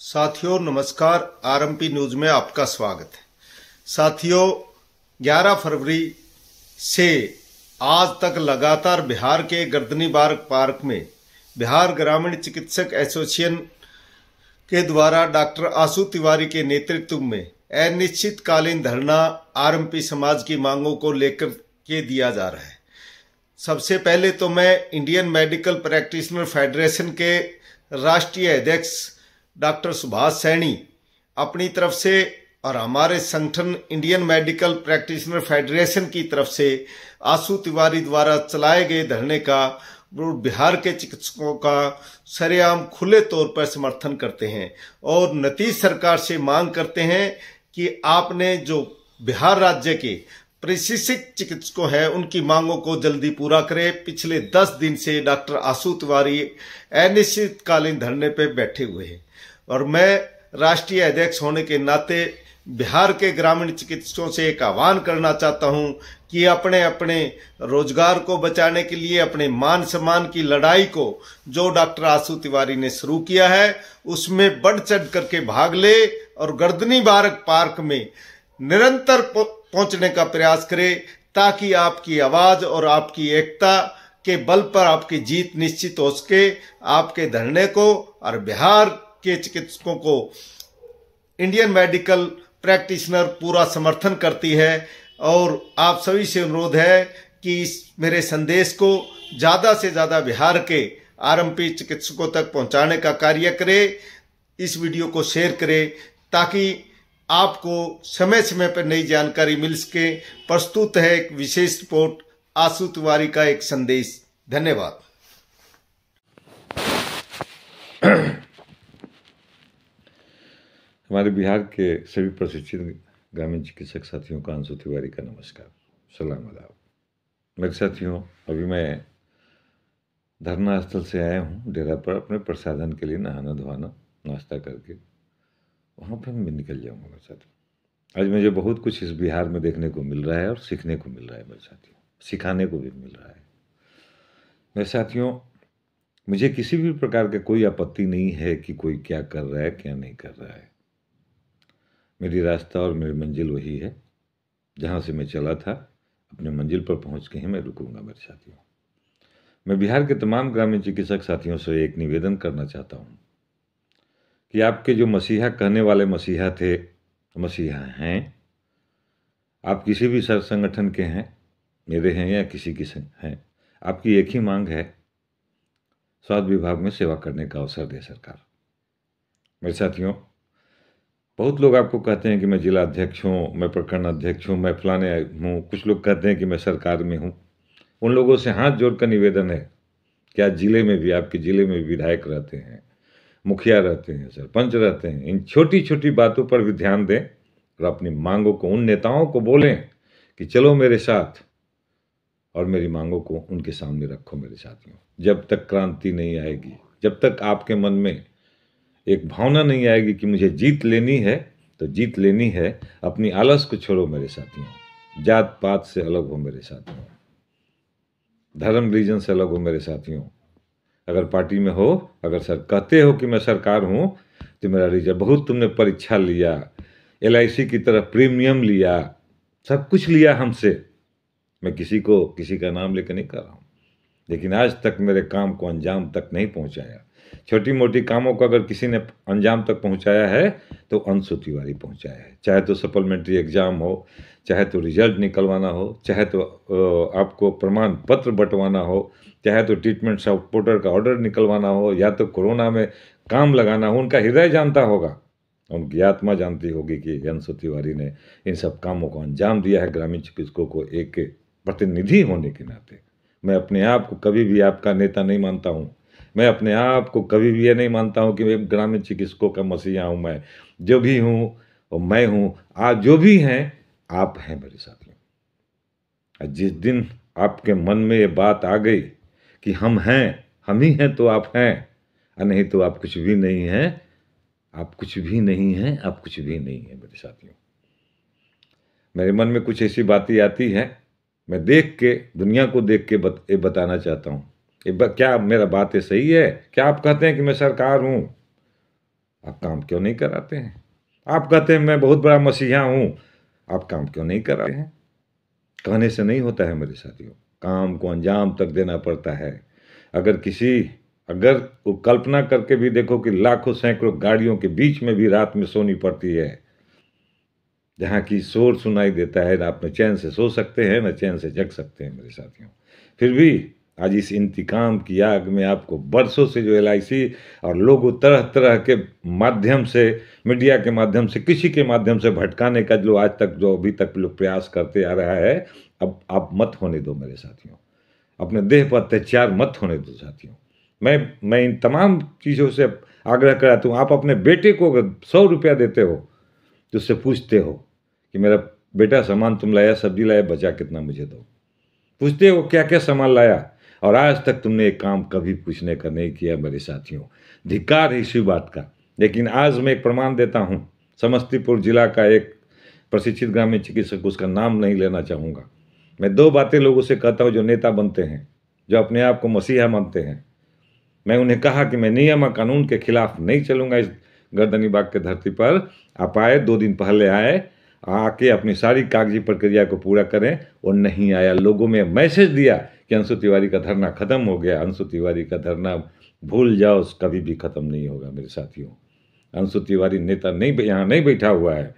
साथियों नमस्कार। RMP news में आपका स्वागत है। साथियों 11 फरवरी से आज तक लगातार बिहार के गर्दनीबाग पार्क में बिहार ग्रामीण चिकित्सक एसोसिएशन के द्वारा डॉक्टर आशु तिवारी के नेतृत्व में अनिश्चितकालीन धरना आरएमपी समाज की मांगों को लेकर के दिया जा रहा है। सबसे पहले तो मैं इंडियन मेडिकल प्रैक्टिशनर फेडरेशन के राष्ट्रीय अध्यक्ष डॉक्टर सुभाष सैनी अपनी तरफ से और हमारे संगठन इंडियन मेडिकल प्रैक्टिशनर फेडरेशन की तरफ से आशु तिवारी द्वारा चलाए गए धरने का बिहार के चिकित्सकों का सरेआम खुले तौर पर समर्थन करते हैं और नीतीश सरकार से मांग करते हैं कि आपने जो बिहार राज्य के प्रशिक्षित चिकित्सकों हैं उनकी मांगों को जल्दी पूरा करें। पिछले 10 दिन से डॉक्टर आशु तिवारी अनिश्चितकालीन धरने पर बैठे हुए हैं और मैं राष्ट्रीय अध्यक्ष होने के नाते बिहार के ग्रामीण चिकित्सकों से एक आह्वान करना चाहता हूं कि अपने अपने रोजगार को बचाने के लिए अपने मान सम्मान की लड़ाई को जो डॉक्टर आशु तिवारी ने शुरू किया है उसमें बढ़ चढ़ करके भाग ले और गर्दनीबाग पार्क में निरंतर पहुंचने का प्रयास करे ताकि आपकी आवाज और आपकी एकता के बल पर आपकी जीत निश्चित हो सके। आपके धरने को और बिहार के चिकित्सकों को इंडियन मेडिकल प्रैक्टिशनर पूरा समर्थन करती है और आप सभी से अनुरोध है कि इस मेरे संदेश को ज्यादा से ज्यादा बिहार के आरएमपी चिकित्सकों तक पहुंचाने का कार्य करें। इस वीडियो को शेयर करें ताकि आपको समय समय पर नई जानकारी मिल सके। प्रस्तुत है एक विशेष रिपोर्ट आशु तिवारी का एक संदेश। धन्यवाद। हमारे बिहार के सभी प्रशिक्षित ग्रामीण चिकित्सक साथियों का आशु तिवारी का नमस्कार, सलाम आदाब। मेरे साथियों, अभी मैं धरना स्थल से आया हूँ डेरा पर अपने प्रसाधन के लिए नहाना धोना नाश्ता करके वहाँ पर मैं निकल जाऊँगा। मेरे साथियों, आज मुझे बहुत कुछ इस बिहार में देखने को मिल रहा है और सीखने को मिल रहा है। मेरे साथियों, सिखाने को भी मिल रहा है। मेरे साथियों, मुझे किसी भी प्रकार का कोई आपत्ति नहीं है कि कोई क्या कर रहा है क्या नहीं कर रहा है। मेरी रास्ता और मेरी मंजिल वही है जहाँ से मैं चला था। अपने मंजिल पर पहुँच के ही मैं रुकूंगा। मेरे साथियों, मैं बिहार के तमाम ग्रामीण चिकित्सक साथियों से एक निवेदन करना चाहता हूँ कि आपके जो मसीहा कहने वाले मसीहा थे, मसीहा हैं, आप किसी भी संगठन के हैं, मेरे हैं या किसी की हैं, आपकी एक ही मांग है, स्वास्थ्य विभाग में सेवा करने का अवसर दे सरकार। मेरे साथियों, बहुत लोग आपको कहते हैं कि मैं जिला अध्यक्ष हूँ, मैं प्रखंड अध्यक्ष हूँ, मैं फलाने हूँ। कुछ लोग कहते हैं कि मैं सरकार में हूँ। उन लोगों से हाथ जोड़कर निवेदन है कि आज जिले में भी, आपके जिले में विधायक रहते हैं, मुखिया रहते हैं, सरपंच रहते हैं, इन छोटी छोटी बातों पर भी ध्यान दें और अपनी मांगों को उन नेताओं को बोलें कि चलो मेरे साथ और मेरी मांगों को उनके सामने रखो। मेरे साथियों, जब तक क्रांति नहीं आएगी, जब तक आपके मन में एक भावना नहीं आएगी कि मुझे जीत लेनी है, तो जीत लेनी है। अपनी आलस को छोड़ो मेरे साथियों। जात पात से अलग हो मेरे साथियों, धर्म रीजन से अलग हो मेरे साथियों। अगर पार्टी में हो, अगर सर कहते हो कि मैं सरकार हूँ, तो मेरा रिजल्ट बहुत तुमने परीक्षा लिया, LIC की तरह प्रीमियम लिया, सब कुछ लिया हमसे। मैं किसी का नाम लेकर नहीं कर रहा हूँ, लेकिन आज तक मेरे काम को अंजाम तक नहीं पहुँचाया। छोटी मोटी कामों को अगर किसी ने अंजाम तक पहुंचाया है तो आशु तिवारी पहुंचाया है। चाहे तो सप्लीमेंट्री एग्जाम हो, चाहे तो रिजल्ट निकलवाना हो, चाहे तो आपको प्रमाण पत्र बंटवाना हो, चाहे तो ट्रीटमेंट सपोर्टर का ऑर्डर निकलवाना हो, या तो कोरोना में काम लगाना हो। उनका हृदय जानता होगा, उनकी आत्मा जानती होगी कि आशु तिवारी ने इन सब कामों को अंजाम दिया है ग्रामीण चिकित्सकों को एक प्रतिनिधि होने के नाते। मैं अपने आप को कभी भी आपका नेता नहीं मानता हूँ। मैं अपने आप को कभी भी ये नहीं मानता हूँ कि मैं ग्रामीण चिकित्सकों का मसीहा हूँ। मैं जो भी हूँ और मैं हूँ, आप जो भी हैं आप हैं मेरे साथियों। जिस दिन आपके मन में ये बात आ गई कि हम हैं, हम ही हैं, तो आप हैं, और नहीं तो आप कुछ भी नहीं हैं, आप कुछ भी नहीं हैं, आप कुछ भी नहीं हैं मेरे साथियों। मेरे मन में कुछ ऐसी बातें आती हैं, मैं देख के, दुनिया को देख के बताना चाहता हूँ। क्या मेरा बात सही है? क्या आप कहते हैं कि मैं सरकार हूँ? आप काम क्यों नहीं कराते हैं? आप कहते हैं मैं बहुत बड़ा मसीहा हूँ, आप काम क्यों नहीं कराते हैं? कहने से नहीं होता है मेरे साथियों, काम को अंजाम तक देना पड़ता है। अगर वो कल्पना करके भी देखो कि लाखों सैकड़ों गाड़ियों के बीच में भी रात में सोनी पड़ती है, जहाँ की शोर सुनाई देता है, ना आप न चैन से सो सकते हैं न चैन से जग सकते हैं मेरे साथियों। फिर भी आज इस इंतकाम की आग में आपको बरसों से जो LIC और लोगों तरह तरह के माध्यम से, मीडिया के माध्यम से, किसी के माध्यम से भटकाने का जो आज तक जो अभी तक लोग प्रयास करते आ रहा है, अब आप मत होने दो मेरे साथियों। अपने देह पर अत्याचार मत होने दो साथियों। मैं इन तमाम चीज़ों से आग्रह कराता हूँ। आप अपने बेटे को अगर 100 रुपया देते हो तो उससे पूछते हो कि मेरा बेटा सामान तुम लाया, सब्जी लाया, बचा कितना मुझे दो। पूछते हो क्या क्या सामान लाया, और आज तक तुमने एक काम कभी पूछने का नहीं किया मेरे साथियों। धिक्कार है इसी बात का। लेकिन आज मैं एक प्रमाण देता हूँ, समस्तीपुर जिला का एक प्रशिक्षित ग्रामीण चिकित्सक, उसका नाम नहीं लेना चाहूँगा। मैं 2 बातें लोगों से कहता हूँ जो नेता बनते हैं, जो अपने आप को मसीहा मानते हैं। मैं उन्हें कहा कि मैं नियम और कानून के खिलाफ नहीं चलूँगा। इस गर्दनी बाग के धरती पर आप आए, 2 दिन पहले आए, आके अपनी सारी कागजी प्रक्रिया को पूरा करें, और नहीं आया। लोगों में मैसेज दिया कि अंशु तिवारी का धरना खत्म हो गया। अंशु तिवारी का धरना भूल जाओ, कभी भी खत्म नहीं होगा मेरे साथियों। अंशु तिवारी नेता नहीं, यहाँ नहीं बैठा हुआ है।